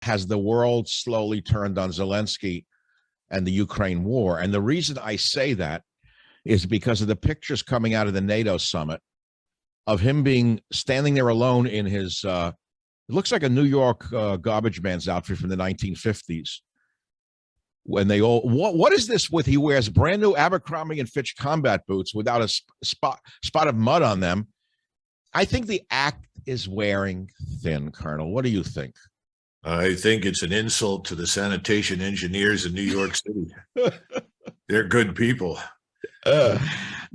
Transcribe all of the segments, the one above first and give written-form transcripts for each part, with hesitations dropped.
has the world slowly turned on Zelensky and the Ukraine war. And the reason I say that is because of the pictures coming out of the NATO summit of him being standing there alone in his, it looks like a New York garbage man's outfit from the 1950s. When they all, what is this with? He wears brand new Abercrombie and Fitch combat boots without a spot of mud on them. I think the act is wearing thin, Colonel. What do you think? I think it's an insult to the sanitation engineers in New York City. They're good people.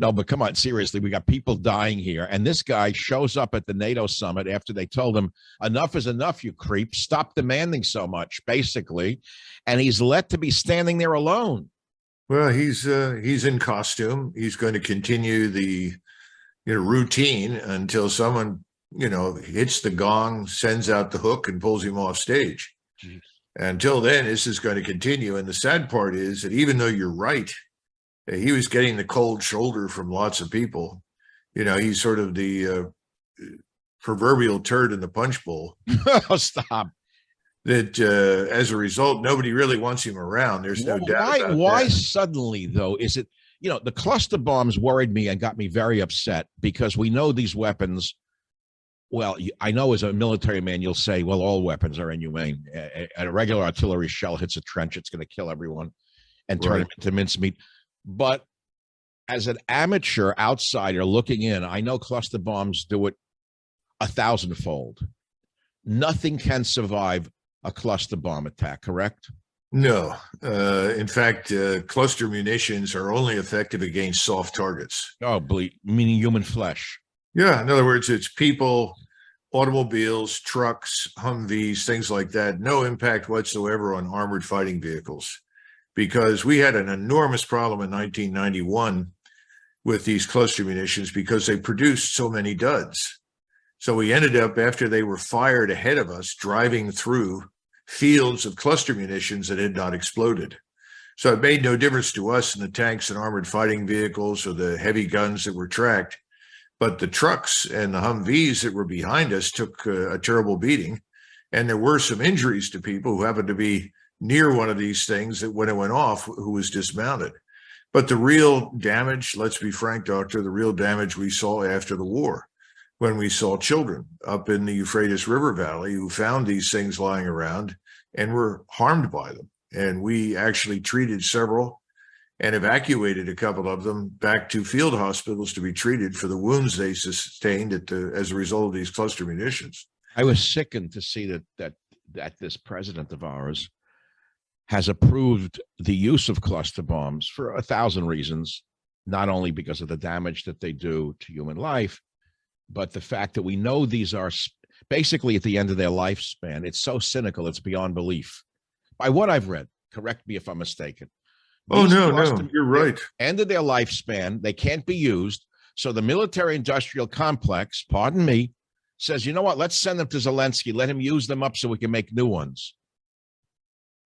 No, but come on, seriously, we got people dying here. And this guy shows up at the NATO summit after they told him, enough is enough, you creep. Stop demanding so much, basically. And he's let to be standing there alone. Well, he's in costume. He's going to continue the routine until someone, hits the gong, sends out the hook, and pulls him off stage. Jeez. Until then, this is going to continue. And the sad part is that even though you're right, he was getting the cold shoulder from lots of people. He's sort of the proverbial turd in the punch bowl. Oh, stop. That as a result, nobody really wants him around. There's no doubt about why that. Suddenly, though, is it, the cluster bombs worried me and got me very upset because we know these weapons. Well, I know as a military man, you'll say, well, all weapons are inhumane. A regular artillery shell hits a trench, it's going to kill everyone and turn them into mincemeat. But as an amateur outsider looking in, I know cluster bombs do it 1,000-fold. Nothing can survive a cluster bomb attack, correct? No. In fact, cluster munitions are only effective against soft targets. Oh, meaning human flesh. Yeah. In other words, it's people, automobiles, trucks, Humvees, things like that. No impact whatsoever on armored fighting vehicles. Because we had an enormous problem in 1991 with these cluster munitions because they produced so many duds. So we ended up, after they were fired ahead of us, driving through fields of cluster munitions that had not exploded. So it made no difference to us in the tanks and armored fighting vehicles or the heavy guns that were tracked. But the trucks and the Humvees that were behind us took a terrible beating. And there were some injuries to people who happened to be near one of these things that when it went off, who was dismounted. But the real damage, let's be frank, Doctor, the real damage we saw after the war, when we saw children up in the Euphrates River Valley who found these things lying around and were harmed by them. And we actually treated several and evacuated a couple of them back to field hospitals to be treated for the wounds they sustained as a result of these cluster munitions. I was sickened to see that this president of ours has approved the use of cluster bombs for 1,000 reasons, not only because of the damage that they do to human life, but the fact that we know these are basically at the end of their lifespan. It's so cynical, it's beyond belief. By what I've read, correct me if I'm mistaken. Oh, no, you're right. End of their lifespan, they can't be used. So the military-industrial complex, pardon me, says, you know what, let's send them to Zelensky, let him use them up so we can make new ones.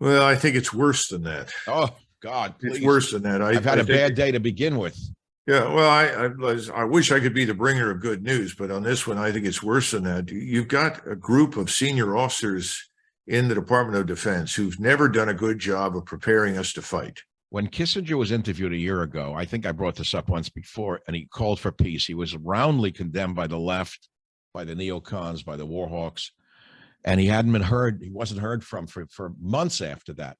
Well, I think it's worse than that. Oh, God, please. It's worse than that. I've had a bad day to begin with. Yeah, well, I wish I could be the bringer of good news, but on this one, I think it's worse than that. You've got a group of senior officers in the Department of Defense who've never done a good job of preparing us to fight. When Kissinger was interviewed a year ago, I think I brought this up once before, and he called for peace. He was roundly condemned by the left, by the neocons, by the war hawks, and he hadn't been heard. He wasn't heard from for months after that.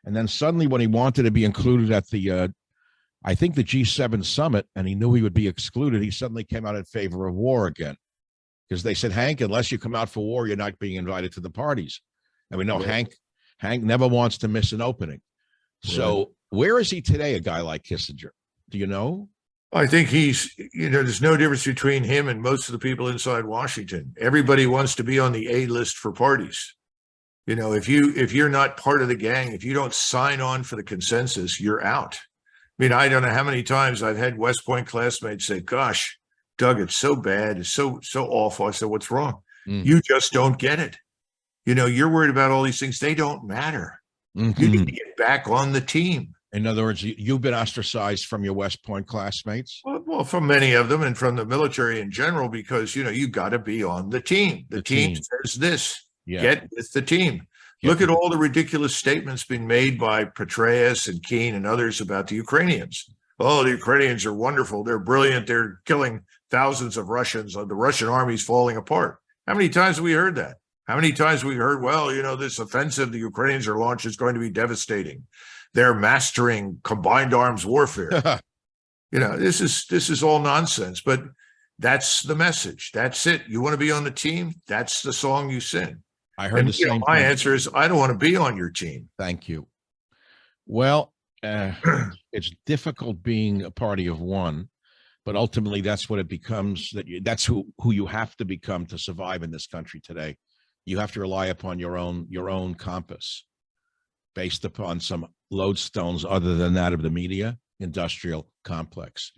And then suddenly when he wanted to be included at the, I think the G7 summit, and he knew he would be excluded, he suddenly came out in favor of war again. Because they said, Hank, unless you come out for war, you're not being invited to the parties. And we know Hank never wants to miss an opening. So where is he today, a guy like Kissinger? Do you know? I think he's, there's no difference between him and most of the people inside Washington. Everybody wants to be on the A list for parties. If you're not part of the gang, if you don't sign on for the consensus, you're out. I mean, I don't know how many times I've had West Point classmates say, gosh, Doug, it's so bad. It's so awful. I said, what's wrong? You just don't get it. You're worried about all these things. They don't matter. You need to get back on the team. In other words, you've been ostracized from your West Point classmates? Well, from many of them and from the military in general, because, you got to be on the team. The team says this. Yeah. Get with the team. Look at all the ridiculous statements being made by Petraeus and Keane and others about the Ukrainians. Oh, the Ukrainians are wonderful. They're brilliant. They're killing thousands of Russians. The Russian army's falling apart. How many times have we heard that? How many times have we heard, well, you know, this offensive the Ukrainians are launching is going to be devastating. They're mastering combined arms warfare. You know, this is all nonsense, but that's the message. That's it. You want to be on the team? That's the song you sing. I heard the same my thing. answer is I don't want to be on your team. Thank you. Well, it's difficult being a party of one, but ultimately that's what it becomes. That's who you have to become to survive in this country today. You have to rely upon your own compass, based upon some lodestones other than that of the media industrial complex.